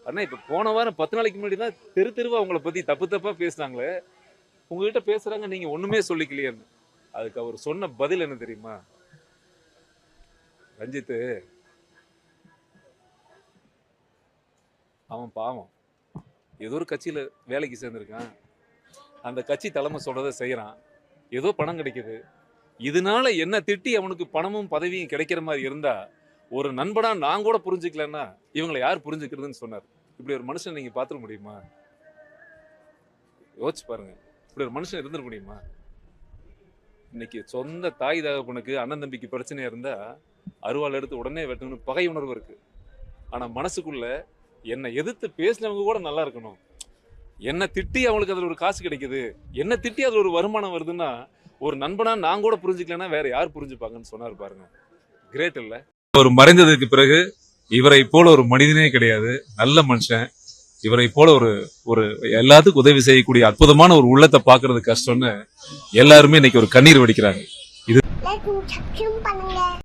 அண்ணா இப்ப போன வாரம் 10 நாளைக்கு முன்னாடி தான் தெரு தெருவா அவங்கள பத்தி தப்பு தப்பா பேசுனாங்களே, உங்ககிட்ட பேசுறாங்க நீங்க ஒண்ணுமே சொல்லிக்கலையேன்னு. அதுக்கு அவர் சொன்ன பதில் என்ன தெரியுமா? ரஞ்சித், அவன் பாவம் ஏதோ ஒரு கட்சியில வேலைக்கு சேர்ந்திருக்கான். அந்த கட்சி தலைமை சொல்றதை செய்யறான். ஏதோ பணம் கிடைக்குது. இதனால என்ன திட்டி அவனுக்கு பணமும் பதவியும் கிடைக்கிற மாதிரி இருந்தா ஒரு நண்பனா நான் கூட புரிஞ்சுக்கலன்னா இவங்களை யார் புரிஞ்சுக்கிறதுன்னு சொன்னார். இப்படி ஒரு மனுஷன் நீங்க பாத்துட முடியுமா? யோசிச்சு பாருங்க. இப்படி ஒரு மனுஷன் இருந்துட முடியுமா? இன்னைக்கு சொந்த தாய் தகப்பனுக்கு அண்ணன் தம்பிக்கு பிரச்சனையா இருந்தா அருவாள் எடுத்து உடனே வெட்டணும்னு பகை உணர்வு இருக்கு. ஆனா மனசுக்குள்ள என்னை எதிர்த்து பேசினவங்க கூட நல்லா இருக்கணும். என்ன திட்டி அவங்களுக்கு அதுல ஒரு காசு கிடைக்குது, என்ன திட்டி அதுல ஒரு வருமானம் வருதுன்னா ஒரு நண்பனா நான் கூட புரிஞ்சுக்கலன்னா வேற யார் புரிஞ்சுப்பாங்கன்னு சொன்னாரு பாருங்க. கிரேட் இல்ல? அவர் மறைந்ததுக்கு பிறகு இவரை போல ஒரு மனிதனே கிடையாது. நல்ல மனுஷன். இவரை போல ஒரு ஒரு எல்லாத்துக்கும் உதவி செய்யக்கூடிய அற்புதமான ஒரு உள்ளத்தை பாக்குறது கஷ்டம்னு எல்லாருமே இன்னைக்கு ஒரு கண்ணீர் வடிக்கிறாங்க. இது